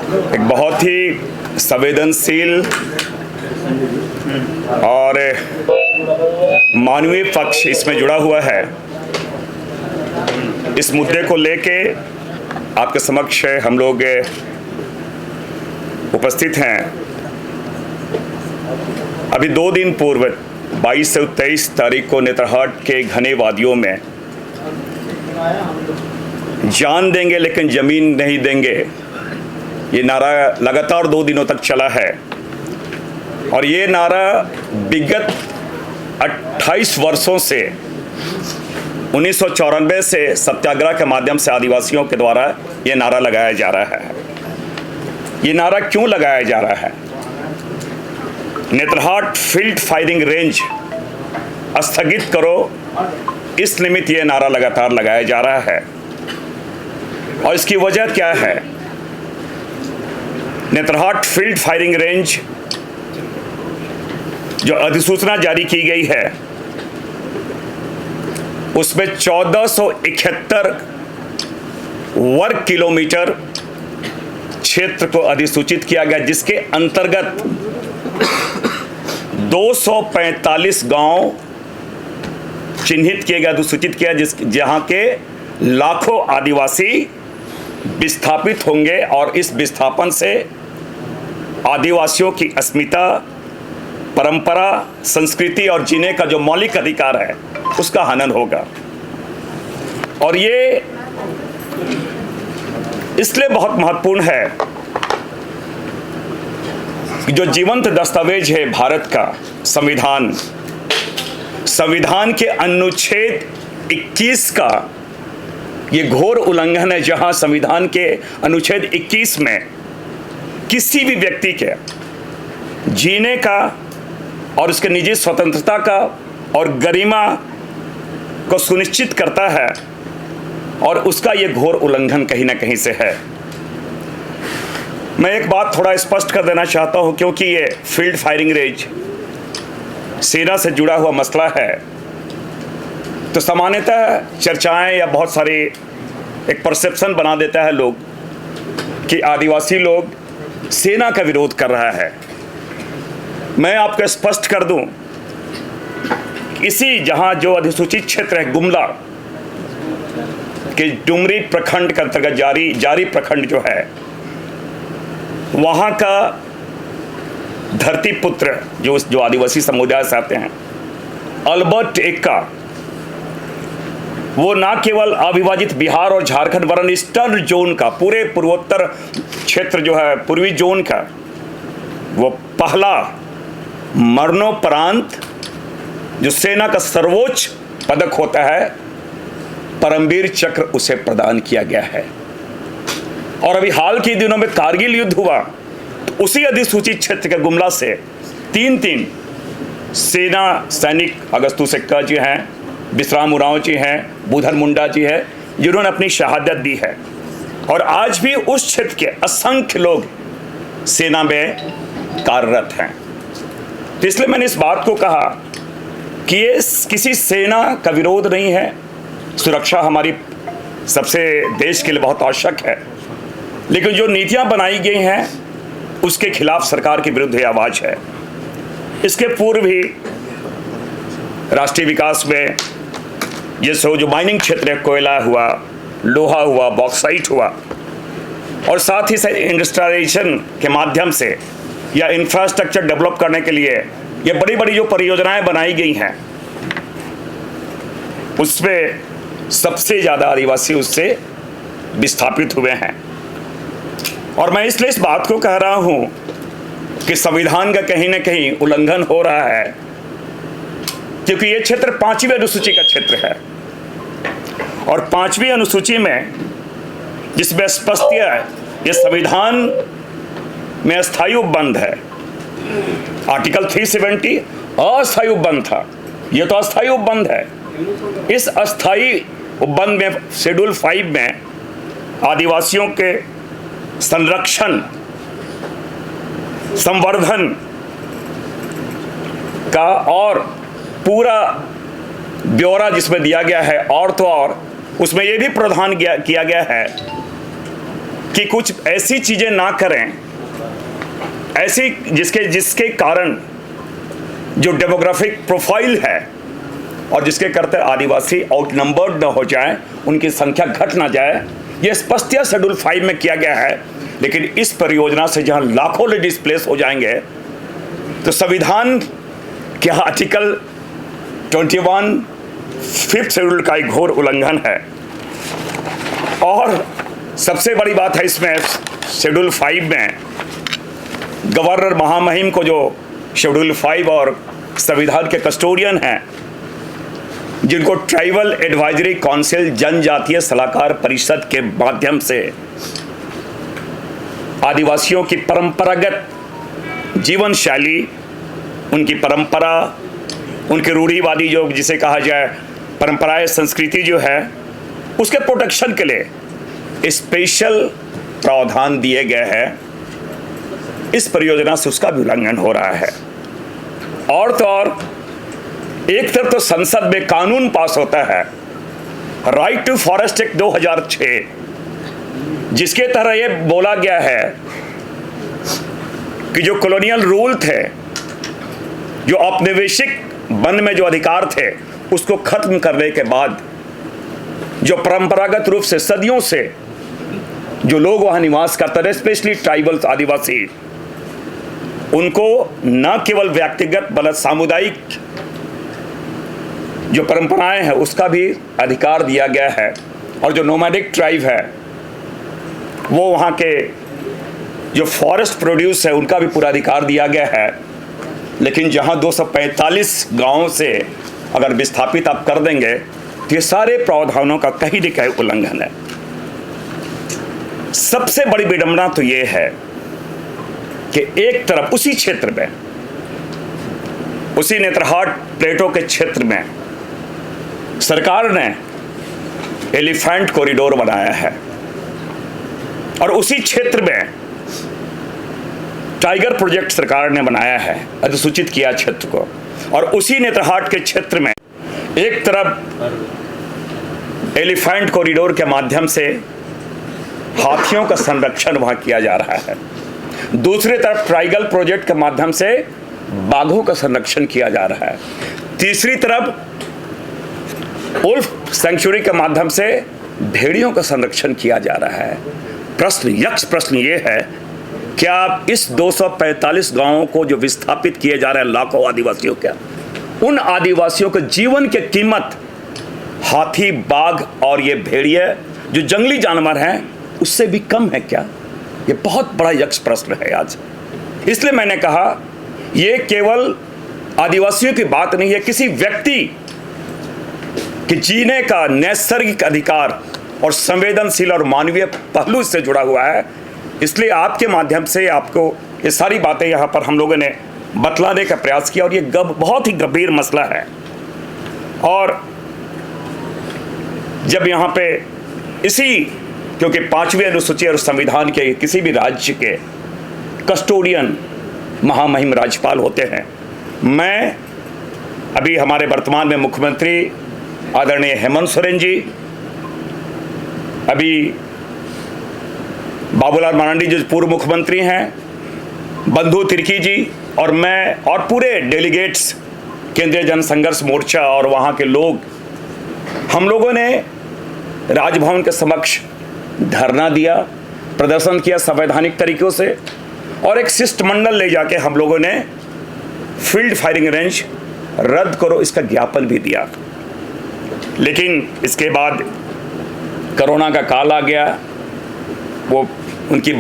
एक बहुत ही संवेदनशील और मानवीय पक्ष इसमें जुड़ा हुआ है। इस मुद्दे को लेके आपके समक्ष हम लोग उपस्थित हैं। अभी 2 दिन पूर्व 22 से 23 तारीख को नेतरहाट के घने वादियों में जान देंगे लेकिन जमीन नहीं देंगे, ये नारा लगातार 2 दिनों तक चला है। और ये नारा विगत 28 वर्षों से 1994 से सत्याग्रह के माध्यम से आदिवासियों के द्वारा ये नारा लगाया जा रहा है। ये नारा क्यों लगाया जा रहा है? नेतरहाट फील्ड फायरिंग रेंज स्थगित करो, इस निमित्त ये नारा लगातार लगाया जा रहा है। और इसकी वजह क्या है? नेतरहाट फील्ड फायरिंग रेंज जो अधिसूचना जारी की गई है उसमें 1471 वर्ग किलोमीटर क्षेत्र को अधिसूचित किया गया, जिसके अंतर्गत 245 गांव चिन्हित किए गए, अधिसूचित किया, जहां के लाखों आदिवासी विस्थापित होंगे और इस विस्थापन से आदिवासियों की अस्मिता, परंपरा, संस्कृति और जीने का जो मौलिक अधिकार है उसका हनन होगा। और ये इसलिए बहुत महत्वपूर्ण है कि जो जीवंत दस्तावेज है भारत का संविधान के अनुच्छेद 21 का ये घोर उल्लंघन है, जहां संविधान के अनुच्छेद 21 में किसी भी व्यक्ति के जीने का और उसके निजी स्वतंत्रता का और गरिमा को सुनिश्चित करता है, और उसका ये घोर उल्लंघन कहीं ना कहीं से है। मैं एक बात थोड़ा स्पष्ट कर देना चाहता हूं, क्योंकि ये फील्ड फायरिंग रेंज सेना से जुड़ा हुआ मसला है। तो सामान्यतः चर्चाएं या बहुत सारी एक परसेप्शन बना देता है लोग कि आदिवासी लोग सेना का विरोध कर रहा है। मैं आपको स्पष्ट कर दूं, इसी जहां जो अधिसूचित क्षेत्र है गुमला के डुमरी प्रखंड के अंतर्गत जारी प्रखंड जो है, वहां का धरती पुत्र जो आदिवासी समुदाय से आते हैं, अल्बर्ट एक्का, वो ना केवल अविभाजित बिहार और झारखंड वरन ईस्टर्न जोन का, पूरे पूर्वोत्तर क्षेत्र जो है, पूर्वी जोन का वो पहला मरणोपरांत जो सेना का सर्वोच्च पदक होता है, परमवीर चक्र, उसे प्रदान किया गया है। और अभी हाल के दिनों में कारगिल युद्ध हुआ तो उसी अधिसूचित क्षेत्र के गुमला से 3 सेना सैनिक, अगस्तु सेक्का जी हैं, विश्राम उरांव जी हैं, बुधन मुंडा जी हैं, जिन्होंने अपनी शहादत दी है। और आज भी उस क्षेत्र के असंख्य लोग सेना में कार्यरत हैं। तो इसलिए मैंने इस बात को कहा कि ये किसी सेना का विरोध नहीं है। सुरक्षा हमारी सबसे देश के लिए बहुत आवश्यक है, लेकिन जो नीतियां बनाई गई हैं उसके खिलाफ सरकार के विरुद्ध आवाज है। इसके पूर्व भी राष्ट्रीय विकास में ये जो माइनिंग क्षेत्र है, कोयला हुआ, लोहा हुआ, बॉक्साइट हुआ, और साथ ही साथ इंडस्ट्रियलाइजेशन के माध्यम से या इंफ्रास्ट्रक्चर डेवलप करने के लिए ये बड़ी बड़ी जो परियोजनाएं बनाई गई हैं, उसमें सबसे ज़्यादा आदिवासी उससे विस्थापित हुए हैं। और मैं इसलिए इस बात को कह रहा हूं कि संविधान का कहीं ना कहीं उल्लंघन हो रहा है, क्योंकि ये क्षेत्र 5वीं अनुसूची का क्षेत्र है। और 5वीं अनुसूची में जिसमें स्पष्ट है ये संविधान में अस्थायी उपबंध है। आर्टिकल 370 अस्थायी उपबंध था, ये तो अस्थायी उपबंध है। इस अस्थायी उपबंध में शेड्यूल 5 में आदिवासियों के संरक्षण, संवर्धन का और पूरा ब्यौरा जिसमें दिया गया है। और तो और उसमें यह भी प्रावधान किया गया है कि कुछ ऐसी चीजें ना करें, ऐसी जिसके कारण जो डेमोग्राफिक प्रोफाइल है और जिसके करते आदिवासी आउटनंबर्ड न हो जाए, उनकी संख्या घट ना जाए, ये स्पष्टतः शेड्यूल 5 में किया गया है। लेकिन इस परियोजना से जहां लाखों लोग डिस्प्लेस हो जाएंगे, तो संविधान के आर्टिकल 21 5th शेड्यूल का एक घोर उल्लंघन है। और सबसे बड़ी बात है इसमें, शेड्यूल 5 में गवर्नर महामहिम को, जो शेड्यूल 5 और संविधान के कस्टोडियन हैं, जिनको ट्राइबल एडवाइजरी काउंसिल जनजातीय सलाहकार परिषद के माध्यम से आदिवासियों की परंपरागत जीवन शैली, उनकी परंपरा, उनके रूढ़िवादी जो जिसे कहा जाए परंपराएं, संस्कृति जो है, उसके प्रोटेक्शन के लिए स्पेशल प्रावधान दिए गए हैं। इस परियोजना से उसका भी उल्लंघन हो रहा है। और तो और एक तरफ तो संसद में कानून पास होता है, राइट टू फॉरेस्ट एक्ट 2006, जिसके तहत ये बोला गया है कि जो कॉलोनियल रूल थे, जो औपनिवेशिक वन में जो अधिकार थे, उसको खत्म करने के बाद जो परंपरागत रूप से सदियों से जो लोग वहां निवास करते रहे, स्पेशली ट्राइबल्स, आदिवासी, उनको न केवल व्यक्तिगत बल्कि सामुदायिक जो परंपराएं हैं उसका भी अधिकार दिया गया है। और जो नोमैडिक ट्राइब है, वो वहाँ के जो फॉरेस्ट प्रोड्यूस है, उनका भी पूरा अधिकार दिया गया है। लेकिन जहाँ 245 गांवों से अगर विस्थापित आप कर देंगे, तो ये सारे प्रावधानों का कहीं न कहीं उल्लंघन है। सबसे बड़ी विडंबना तो ये है कि एक तरफ उसी क्षेत्र में, उसी नेत्रहाट प्लेटो के क्षेत्र में सरकार ने एलिफेंट कॉरिडोर बनाया है, और उसी क्षेत्र में टाइगर प्रोजेक्ट सरकार ने बनाया है, अधिसूचित किया क्षेत्र को। और उसी नेत्रहाट के क्षेत्र में एक तरफ एलिफेंट कॉरिडोर के माध्यम से हाथियों का संरक्षण वहां किया जा रहा है, दूसरी तरफ टाइगर प्रोजेक्ट के माध्यम से बाघों का संरक्षण किया जा रहा है, तीसरी तरफ उल्फ सेंचुरी के माध्यम से भेड़ियों का संरक्षण किया जा रहा है। प्रश्न ये है कि आप इस 245 गांवों को जो विस्थापित किए जा रहे हैं, लाखों आदिवासियों के, उन आदिवासियों के जीवन की कीमत हाथी, बाघ और ये भेड़िए जो जंगली जानवर हैं, उससे भी कम है क्या? ये बहुत बड़ा यक्ष प्रश्न है आज। इसलिए मैंने कहा, ये केवल आदिवासियों की बात नहीं है, किसी व्यक्ति के जीने का नैसर्गिक अधिकार और संवेदनशील और मानवीय पहलू से जुड़ा हुआ है। इसलिए आपके माध्यम से आपको ये सारी बातें यहाँ पर हम लोगों ने बतलाने का प्रयास किया, और ये बहुत ही गंभीर मसला है। और जब यहाँ पे क्योंकि 5वीं अनुसूची और संविधान के किसी भी राज्य के कस्टोडियन महामहिम राज्यपाल होते हैं। मैं अभी हमारे वर्तमान में मुख्यमंत्री आदरणीय हेमंत सोरेन जी, अभी बाबूलाल मरांडी जो पूर्व मुख्यमंत्री हैं, बंधु तिर्की जी और मैं और पूरे डेलीगेट्स केंद्रीय जनसंघर्ष मोर्चा और वहाँ के लोग, हम लोगों ने राजभवन के समक्ष धरना दिया, प्रदर्शन किया संवैधानिक तरीकों से, और एक शिष्टमंडल ले जाके हम लोगों ने फील्ड फायरिंग रेंज रद्द करो इसका ज्ञापन भी दिया। लेकिन इसके बाद कोरोना का काल आ गया, वो उनकी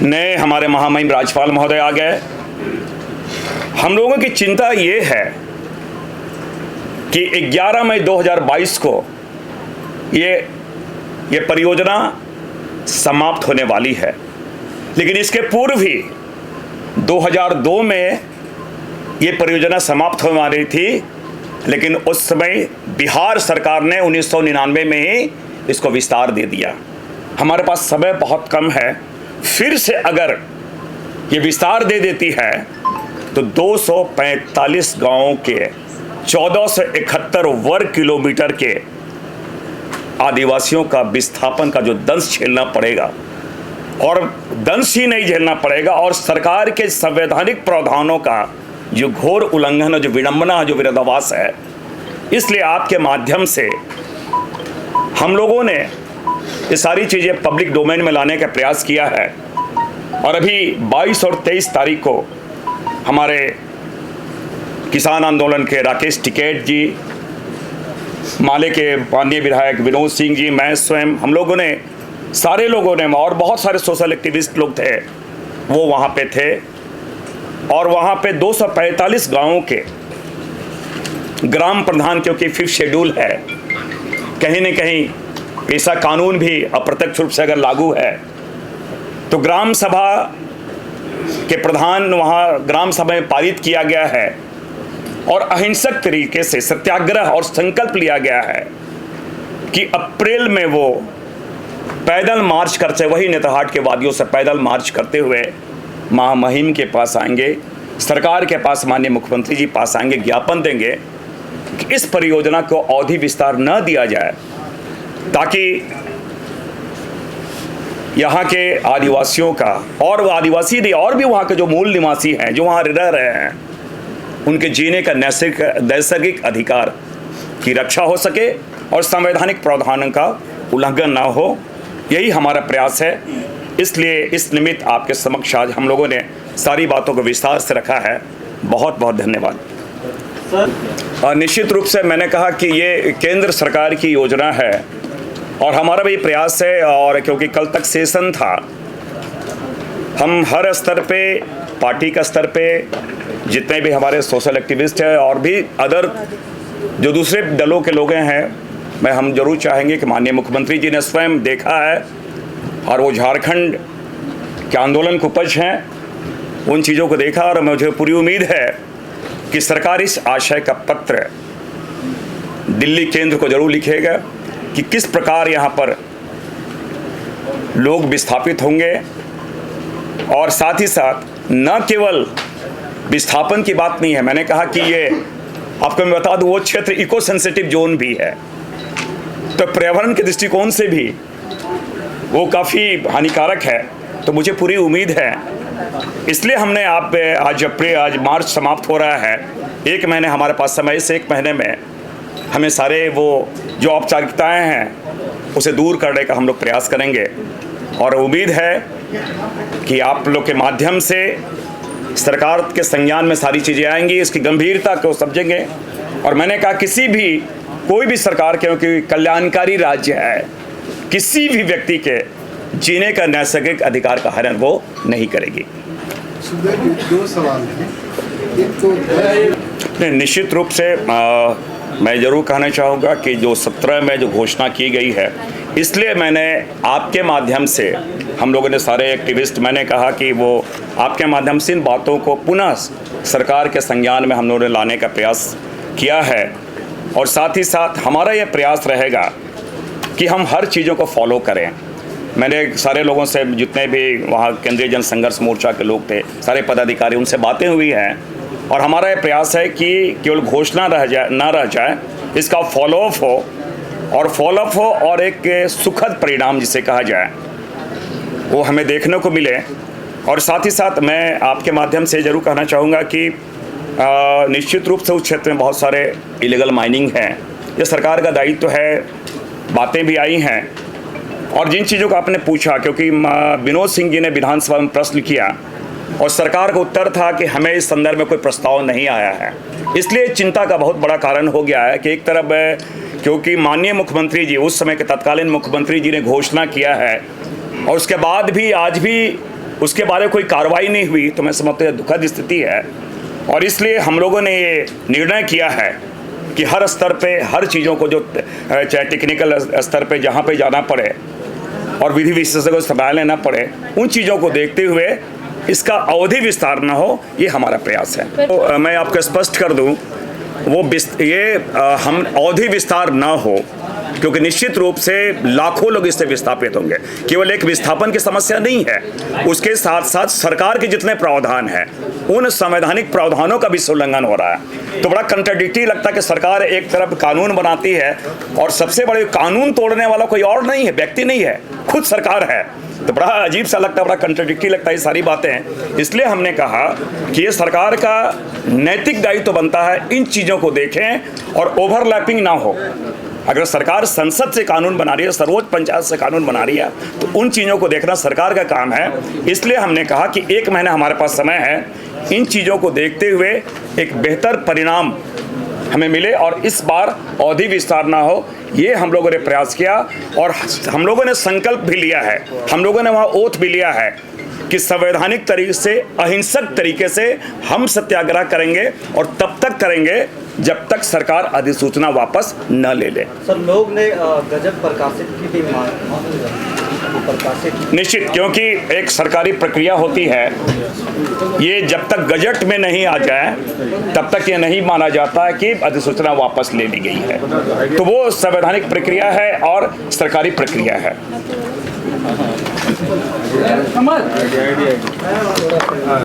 नए हमारे महामहिम राज्यपाल महोदय आ गए। हम लोगों की चिंता ये है कि 11 मई 2022 को ये परियोजना समाप्त होने वाली है, लेकिन इसके पूर्व ही 2002 में ये परियोजना समाप्त होने वाली थी, लेकिन उस समय बिहार सरकार ने 1999 में ही इसको विस्तार दे दिया। हमारे पास समय बहुत कम है, फिर से अगर ये विस्तार दे देती है तो 245 गांवों के 1471 वर्ग किलोमीटर के आदिवासियों का विस्थापन का जो दंश झेलना पड़ेगा, और दंश ही नहीं झेलना पड़ेगा, और सरकार के संवैधानिक प्रावधानों का जो घोर उल्लंघन और जो विडंबना, जो विरोधाभास है, इसलिए आपके माध्यम से हम लोगों ने ये सारी चीज़ें पब्लिक डोमेन में लाने का प्रयास किया है। और अभी 22 और 23 तारीख को हमारे किसान आंदोलन के राकेश टिकैत जी, माले के माननीय विधायक विनोद सिंह जी, मैं स्वयं, हम लोगों ने, सारे लोगों ने, और बहुत सारे सोशल एक्टिविस्ट लोग थे, वो वहाँ पे थे। और वहाँ पे 245 गांवों के ग्राम प्रधान, क्योंकि 5th शेड्यूल है, कहीं न कहीं ऐसा कानून भी अप्रत्यक्ष रूप से अगर लागू है तो ग्राम सभा के प्रधान वहाँ ग्राम सभा में पारित किया गया है, और अहिंसक तरीके से सत्याग्रह और संकल्प लिया गया है कि अप्रैल में वो पैदल मार्च करते, वही नेतरहाट के वादियों से पैदल मार्च करते हुए महामहिम के पास आएंगे, सरकार के पास, माननीय मुख्यमंत्री जी पास आएंगे, ज्ञापन देंगे कि इस परियोजना को अवधि विस्तार न दिया जाए, ताकि यहाँ के आदिवासियों का, और वो आदिवासी नहीं, और भी वहाँ के जो मूल निवासी हैं, जो वहाँ रह रहे हैं, उनके जीने का नैसर्गिक अधिकार की रक्षा हो सके और संवैधानिक प्रावधानों का उल्लंघन ना हो। यही हमारा प्रयास है। इसलिए इस निमित्त आपके समक्ष आज हम लोगों ने सारी बातों को विस्तार से रखा है। बहुत बहुत धन्यवाद। निश्चित रूप से मैंने कहा कि ये केंद्र सरकार की योजना है और हमारा भी प्रयास है, और क्योंकि कल तक सेशन था, हम हर स्तर पे, पार्टी का स्तर पे, जितने भी हमारे सोशल एक्टिविस्ट हैं और भी अदर जो दूसरे दलों के लोग हैं, हम जरूर चाहेंगे कि माननीय मुख्यमंत्री जी ने स्वयं देखा है और वो झारखंड के आंदोलन को उपज हैं, उन चीज़ों को देखा, और मुझे पूरी उम्मीद है कि सरकार इस आशय का पत्र दिल्ली केंद्र को जरूर लिखेगा कि किस प्रकार यहाँ पर लोग विस्थापित होंगे, और साथ ही साथ न केवल विस्थापन की बात नहीं है, मैंने कहा कि ये आपको मैं बता दूं, वो क्षेत्र इको सेंसिटिव जोन भी है, तो पर्यावरण के दृष्टिकोण से भी वो काफ़ी हानिकारक है। तो मुझे पूरी उम्मीद है, इसलिए हमने आज मार्च समाप्त हो रहा है, 1 महीने हमारे पास समय, से 1 महीने में हमें सारे वो जो औपचारिकताएं हैं उसे दूर करने का हम लोग प्रयास करेंगे, और उम्मीद है कि आप लोग के माध्यम से सरकार के संज्ञान में सारी चीज़ें आएंगी, इसकी गंभीरता को समझेंगे। और मैंने कहा कोई भी सरकार, क्योंकि कल्याणकारी राज्य है, किसी भी व्यक्ति के जीने का नैसर्गिक अधिकार का हनन वो नहीं करेगी। दो सवाल हैं। एक तो निश्चित रूप से मैं ज़रूर कहना चाहूँगा कि जो 17 में जो घोषणा की गई है, इसलिए मैंने आपके माध्यम से, हम लोगों ने सारे एक्टिविस्ट, मैंने कहा कि वो आपके माध्यम से इन बातों को पुनः सरकार के संज्ञान में हम लोगों ने लाने का प्रयास किया है। और साथ ही साथ हमारा ये प्रयास रहेगा कि हम हर चीज़ों को फॉलो करें। मैंने सारे लोगों से, जितने भी वहाँ केंद्रीय जन संघर्ष मोर्चा के लोग थे, सारे पदाधिकारी, उनसे बातें हुई हैं, और हमारा ये प्रयास है कि केवल घोषणा ना रह जाए, इसका फॉलोअप हो, और एक सुखद परिणाम जिसे कहा जाए वो हमें देखने को मिले। और साथ ही साथ मैं आपके माध्यम से ज़रूर कहना चाहूँगा कि निश्चित रूप से उस क्षेत्र में बहुत सारे इलीगल माइनिंग हैं, ये सरकार का दायित्व है, बातें भी आई हैं। और जिन चीज़ों को आपने पूछा, क्योंकि विनोद सिंह जी ने विधानसभा में प्रश्न किया और सरकार का उत्तर था कि हमें इस संदर्भ में कोई प्रस्ताव नहीं आया है, इसलिए चिंता का बहुत बड़ा कारण हो गया है कि एक तरफ क्योंकि माननीय मुख्यमंत्री जी, उस समय के तत्कालीन मुख्यमंत्री जी ने घोषणा किया है और उसके बाद भी आज भी उसके बारे में कोई कार्रवाई नहीं हुई, तो मैं समझता हूँ दुखद स्थिति है। और इसलिए हम लोगों ने ये निर्णय किया है कि हर स्तर पे हर चीज़ों को, जो चाहे टेक्निकल स्तर पे जहाँ पे जाना पड़े और विधि विशेषज्ञों को संभाल लेना पड़े, उन चीज़ों को देखते हुए इसका अवधि विस्तार न हो, ये हमारा प्रयास है। तो मैं आपको स्पष्ट कर दूं, हम अवधि विस्तार न हो, क्योंकि निश्चित रूप से लाखों लोग इससे विस्थापित होंगे। केवल एक विस्थापन की समस्या नहीं है, उसके साथ साथ सरकार के जितने प्रावधान हैं उन संवैधानिक प्रावधानों का भी उल्लंघन हो रहा है। तो बड़ा कंट्राडिक्टरी लगता है कि सरकार एक तरफ कानून बनाती है और सबसे बड़े कानून तोड़ने वाला कोई और नहीं है, व्यक्ति नहीं है, खुद सरकार है। तो बड़ा अजीब सा लगता है, बड़ा कंट्राडिक्टरी लगता है ये सारी बातें। इसलिए हमने कहा कि ये सरकार का नैतिक दायित्व तो बनता है इन चीज़ों को देखें और ओवरलैपिंग ना हो। अगर सरकार संसद से कानून बना रही है, सर्वोच्च पंचायत से कानून बना रही है, तो उन चीज़ों को देखना सरकार का काम है। इसलिए हमने कहा कि 1 महीना हमारे पास समय है, इन चीज़ों को देखते हुए एक बेहतर परिणाम हमें मिले और इस बार अवधि विस्तार ना हो, ये हम लोगों ने प्रयास किया। और हम लोगों ने संकल्प भी लिया है, हम लोगों ने वहाँ ओथ भी लिया है कि संवैधानिक तरीके से, अहिंसक तरीके से हम सत्याग्रह करेंगे और तब तक करेंगे जब तक सरकार अधिसूचना वापस न ले ले। सर, लोग ने गजट प्रकाशित की थी, प्रकाशित निश्चित, क्योंकि एक सरकारी प्रक्रिया होती है, ये जब तक गजट में नहीं आ जाए तब तक ये नहीं माना जाता है कि अधिसूचना वापस ले ली गई है। तो वो संवैधानिक प्रक्रिया है और सरकारी प्रक्रिया है।